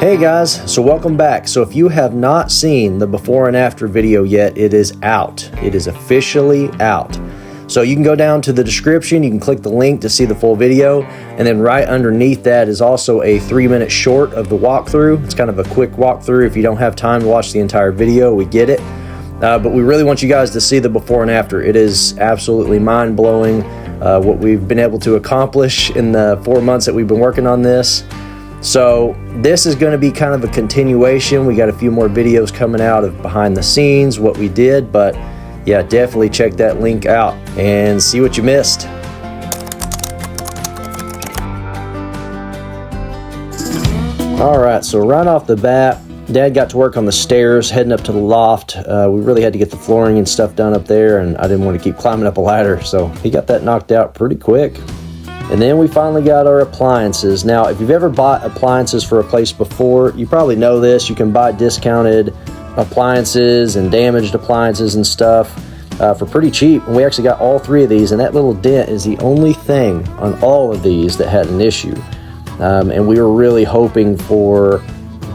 Hey guys, so welcome back. So if you have not seen the before and after video yet, it is out. It is officially out. So you can go down to the description, you can click the link to see the full video, and then right underneath that is also a 3-minute short of the walkthrough. It's kind of a quick walkthrough. If you don't have time to watch the entire video, we get it. But we really want you guys to see the before and after. It is absolutely mind-blowing what we've been able to accomplish in the 4 months that we've been working on this. So this is going to be kind of a continuation. We got a few more videos coming out of behind the scenes, what we did, but yeah, definitely check that link out and see what you missed. All right, so right off the bat, Dad got to work on the stairs heading up to the loft. We really had to get the flooring and stuff done up there, and I didn't want to keep climbing up a ladder, so he got that knocked out pretty quick. And then we finally got our appliances. Now, if you've ever bought appliances for a place before, you probably know this. You can buy discounted appliances and damaged appliances and stuff for pretty cheap. And we actually got all 3 of these, and that little dent is the only thing on all of these that had an issue. And we were really hoping for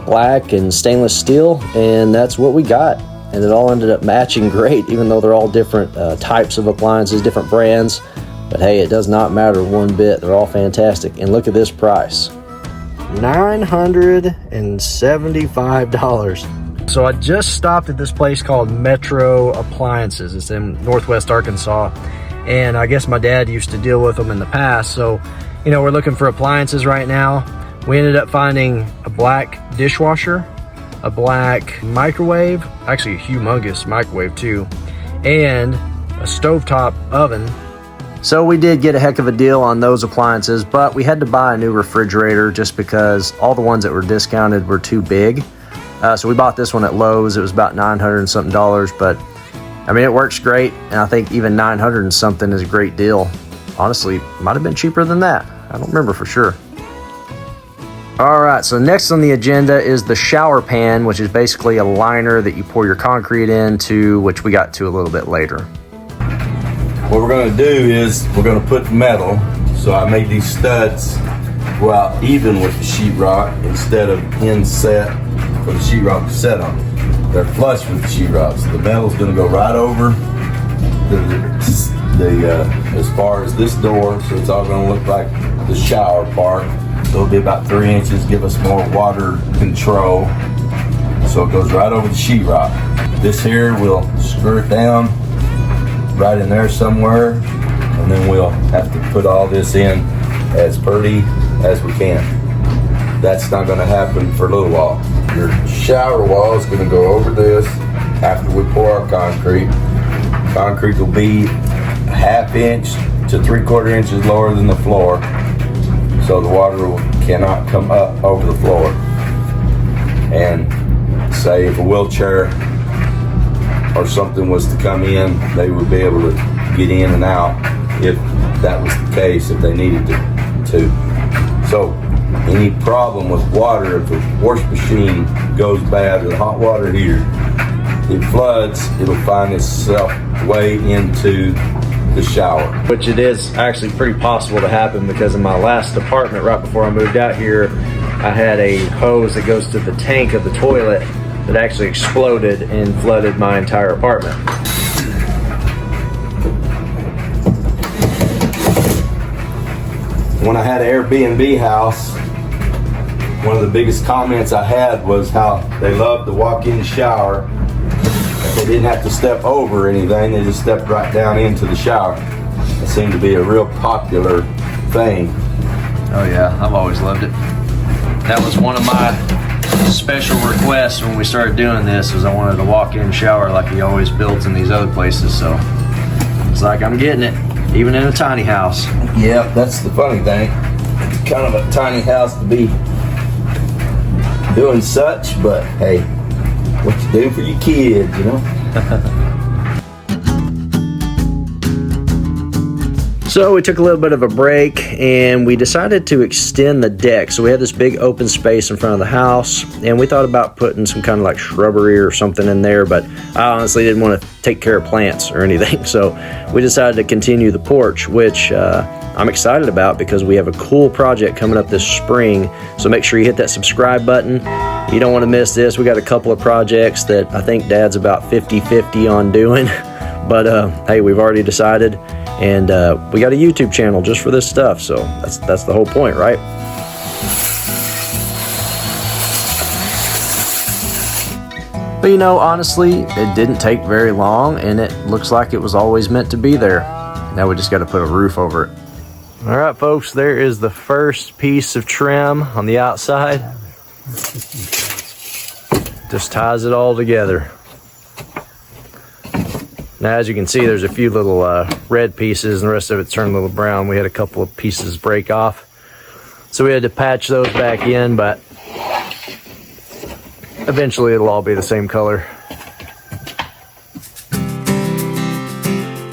black and stainless steel, and that's what we got. And it all ended up matching great, even though they're all different types of appliances, different brands. But hey, it does not matter one bit. They're all fantastic. And look at this price. $975. So I just stopped at this place called Metro Appliances. It's in Northwest Arkansas. And I guess my dad used to deal with them in the past. So, you know, we're looking for appliances right now. We ended up finding a black dishwasher, a black microwave, actually a humongous microwave too, and a stovetop oven. So we did get a heck of a deal on those appliances, but we had to buy a new refrigerator just because all the ones that were discounted were too big. So we bought this one at Lowe's. It was about $900 and something, but I mean, it works great. And I think even $900 and something is a great deal. Honestly, might have been cheaper than that. I don't remember for sure. All right, so next on the agenda is the shower pan, which is basically a liner that you pour your concrete into, which we got to a little bit later. What we're going to do is we're going to put metal. So I made these studs go out even with the sheetrock instead of inset for the sheetrock to set on. They're flush with the sheetrock. So the metal's going to go right over as far as this door. So it's all going to look like the shower part. So it'll be about 3 inches, give us more water control. So it goes right over the sheetrock. This here, we'll screw it down right in there somewhere, and then we'll have to put all this in as pretty as we can. That's not going to happen for a little while. Your shower wall is going to go over this after we pour our concrete. Concrete will be 1/2 inch to 3/4 inches lower than the floor, so the water cannot come up over the floor. And say if a wheelchair or something was to come in, they would be able to get in and out if that was the case, if they needed to. So any problem with water, if the wash machine goes bad or the hot water heater, it floods, it'll find itself way into the shower. Which it is actually pretty possible to happen, because in my last apartment right before I moved out here, I had a hose that goes to the tank of the toilet that actually exploded and flooded my entire apartment. When I had an Airbnb house, one of the biggest comments I had was how they loved the walk-in shower. They didn't have to step over anything, they just stepped right down into the shower. It seemed to be a real popular thing. Oh yeah, I've always loved it. That was one of my special requests when we started doing this, was I wanted a walk-in shower like he always builds in these other places. So it's like I'm getting it, even in a tiny house. Yeah, that's the funny thing. It's kind of a tiny house to be doing such, but hey, what you do for your kids, you know? So we took a little bit of a break and we decided to extend the deck. So we had this big open space in front of the house and we thought about putting some kind of like shrubbery or something in there, but I honestly didn't want to take care of plants or anything. So we decided to continue the porch, which I'm excited about because we have a cool project coming up this spring. So make sure you hit that subscribe button. You don't want to miss this. We got a couple of projects that I think Dad's about 50-50 on doing. But hey, we've already decided, and we got a YouTube channel just for this stuff, so that's the whole point, right? But you know, honestly, it didn't take very long, and it looks like it was always meant to be there. Now we just got to put a roof over it. All right, folks, there is the first piece of trim on the outside. Just ties it all together. Now, as you can see, there's a few little red pieces and the rest of it's turned a little brown. We had a couple of pieces break off, so we had to patch those back in, but eventually it'll all be the same color.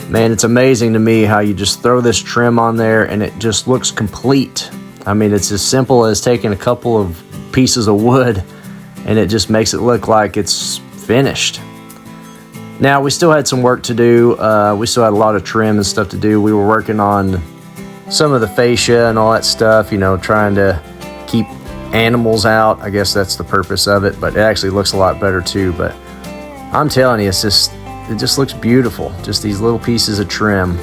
Man, it's amazing to me how you just throw this trim on there and it just looks complete. I mean, it's as simple as taking a couple of pieces of wood and it just makes it look like it's finished. Now, we still had some work to do. We still had a lot of trim and stuff to do. We were working on some of the fascia and all that stuff, you know, trying to keep animals out. I guess that's the purpose of it, but it actually looks a lot better too. But I'm telling you, it just looks beautiful. Just these little pieces of trim.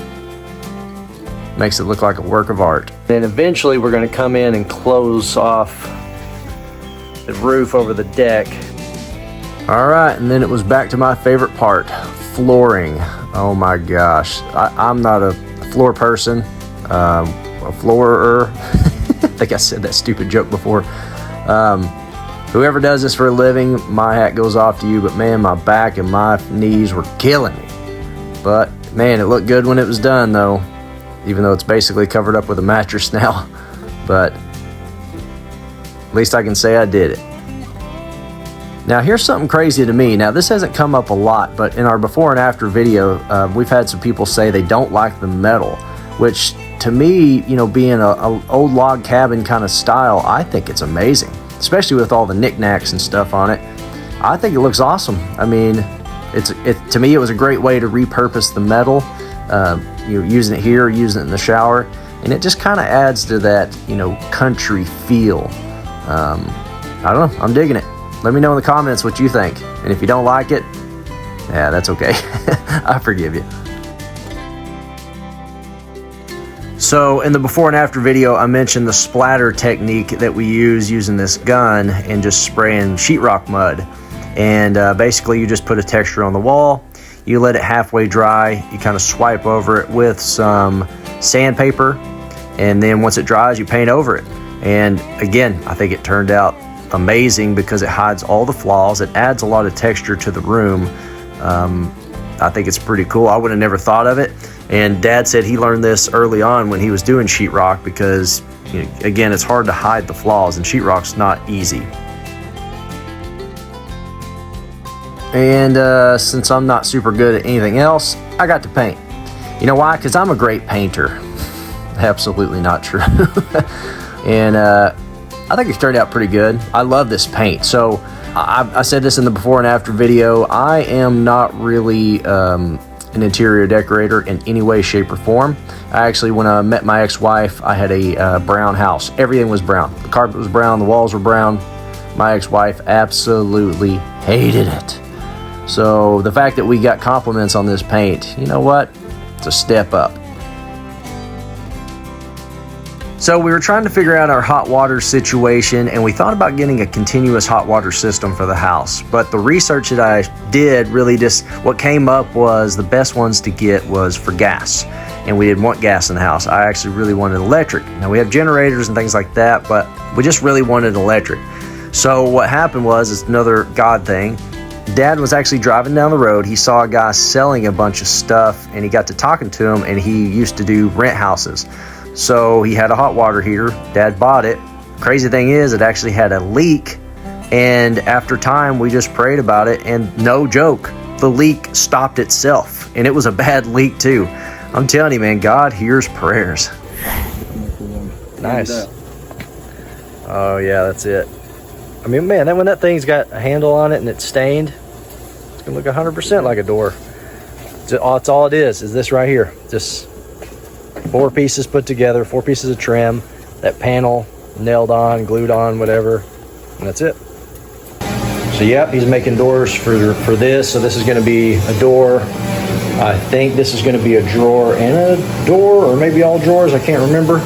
Makes it look like a work of art. Then eventually we're going to come in and close off the roof over the deck. All right, and then it was back to my favorite part, flooring. Oh my gosh, I'm not a floor person, a floorer. I think I said that stupid joke before. Whoever does this for a living, my hat goes off to you, but man, my back and my knees were killing me. But man, it looked good when it was done though, even though it's basically covered up with a mattress now. But at least I can say I did it. Now here's something crazy to me. Now this hasn't come up a lot, but in our before and after video, we've had some people say they don't like the metal, which to me, you know, being a old log cabin kind of style, I think it's amazing, especially with all the knickknacks and stuff on it. I think it looks awesome. I mean, to me, it was a great way to repurpose the metal, you know, using it here, using it in the shower, and it just kind of adds to that, you know, country feel. I don't know, I'm digging it. Let me know in the comments what you think. And if you don't like it, yeah, that's okay. I forgive you. So in the before and after video, I mentioned the splatter technique that we use using this gun and just spraying sheetrock mud. And basically you just put a texture on the wall, you let it halfway dry, you kind of swipe over it with some sandpaper, and then once it dries, you paint over it. And again, I think it turned out amazing because it hides all the flaws. It adds a lot of texture to the room. I think it's pretty cool. I would have never thought of it. And Dad said he learned this early on when he was doing sheetrock because, you know, again, it's hard to hide the flaws and sheetrock's not easy. And since I'm not super good at anything else, I got to paint. You know why? Because I'm a great painter. Absolutely not true. And I think it turned out pretty good. I love this paint. So I said this in the before and after video. I am not really an interior decorator in any way, shape, or form. I actually, when I met my ex-wife, I had a brown house. Everything was brown. The carpet was brown, the walls were brown. My ex-wife absolutely hated it. So the fact that we got compliments on this paint, you know what? It's a step up. So we were trying to figure out our hot water situation, and we thought about getting a continuous hot water system for the house. But the research that I did really just, what came up was the best ones to get was for gas. And we didn't want gas in the house. I actually really wanted electric. Now we have generators and things like that, but we just really wanted electric. So what happened was, it's another God thing. Dad was actually driving down the road. He saw a guy selling a bunch of stuff, and he got to talking to him, and he used to do rent houses. So he had a hot water heater. Dad bought it. Crazy thing is, it actually had a leak, and after time we just prayed about it, and no joke, the leak stopped itself, and it was a bad leak too. I'm telling you, man, God hears prayers. Nice. Oh yeah, that's it. I mean, man, when that thing's got a handle on it and it's stained, it's gonna look 100% like a door. That's all it is this right here. Just 4 pieces put together, 4 pieces of trim, that panel nailed on, glued on, whatever, and that's it. So yep, he's making doors for this. So this is gonna be a door. I think this is gonna be a drawer and a door, or maybe all drawers, I can't remember.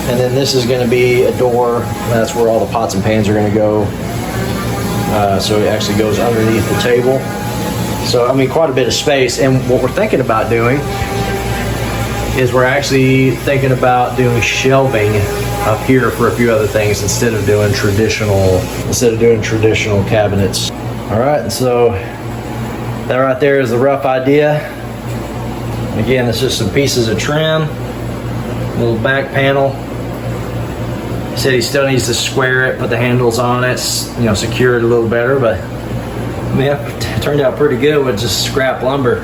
And then this is gonna be a door. That's where all the pots and pans are gonna go. So it actually goes underneath the table. So, I mean, quite a bit of space. And what we're thinking about doing is we're actually thinking about doing shelving up here for a few other things instead of doing traditional cabinets. All right, so that right there is the rough idea. Again, it's just some pieces of trim, little back panel. He said he still needs to square it, put the handles on it, you know, secure it a little better, but yeah, it turned out pretty good with just scrap lumber.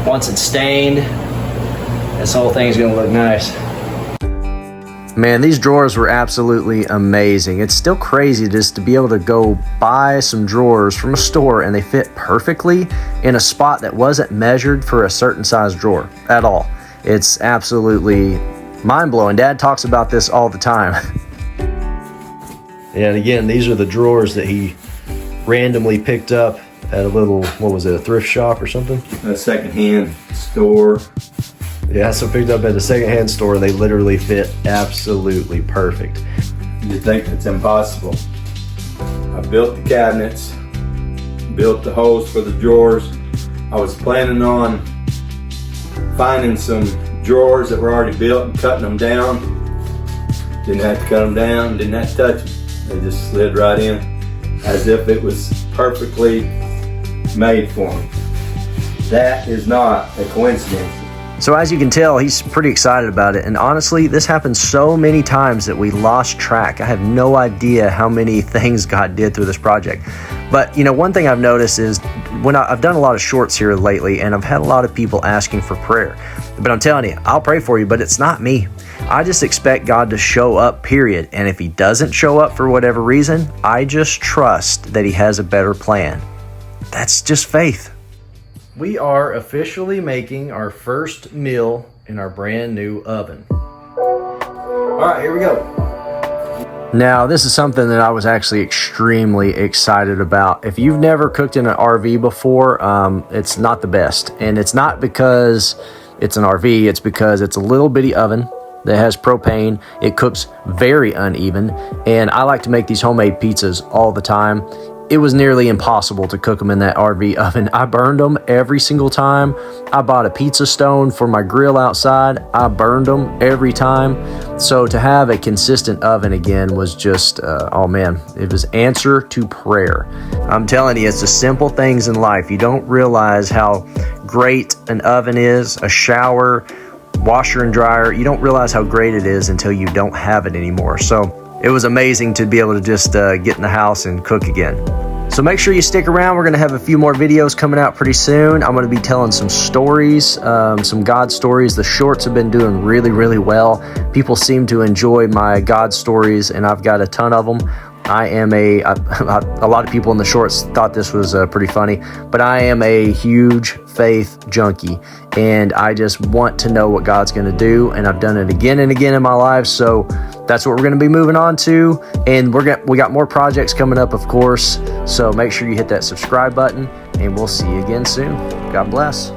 Once it's stained, this whole thing's gonna look nice. Man, these drawers were absolutely amazing. It's still crazy just to be able to go buy some drawers from a store and they fit perfectly in a spot that wasn't measured for a certain size drawer at all. It's absolutely mind-blowing. Dad talks about this all the time. And again, these are the drawers that he randomly picked up at a little, what was it, a thrift shop or something? A secondhand store. Yeah, so picked up at a secondhand store. They literally fit absolutely perfect. You think it's impossible. I built the cabinets, built the holes for the drawers. I was planning on finding some drawers that were already built and cutting them down. Didn't have to cut them down, didn't have to touch them. They just slid right in as if it was perfectly made for me. That is not a coincidence. So as you can tell, he's pretty excited about it. And honestly, this happened so many times that we lost track. I have no idea how many things God did through this project. But you know, one thing I've noticed is when I've done a lot of shorts here lately, and I've had a lot of people asking for prayer. But I'm telling you, I'll pray for you, but it's not me. I just expect God to show up, period. And if he doesn't show up for whatever reason, I just trust that he has a better plan. That's just faith. We are officially making our first meal in our brand new oven. All right, here we go. Now, this is something that I was actually extremely excited about. If you've never cooked in an RV before, it's not the best. And it's not because it's an RV, it's because it's a little bitty oven that has propane. It cooks very uneven, and I like to make these homemade pizzas all the time. It was nearly impossible to cook them in that RV oven. I burned them every single time. I bought a pizza stone for my grill outside. I burned them every time. So to have a consistent oven again was just, oh man, it was answer to prayer. I'm telling you, it's the simple things in life. You don't realize how great an oven is, a shower, washer and dryer. You don't realize how great it is until you don't have it anymore. So it was amazing to be able to just get in the house and cook again. So make sure you stick around. We're going to have a few more videos coming out pretty soon. I'm going to be telling some stories, some God stories. The shorts have been doing really, really well. People seem to enjoy my God stories, and I've got a ton of them. I am a lot of people in the shorts thought this was pretty funny, but I am a huge faith junkie, and I just want to know what God's going to do, and I've done it again and again in my life. So that's what we're going to be moving on to, and we got more projects coming up, of course. So make sure you hit that subscribe button, and we'll see you again soon. God bless.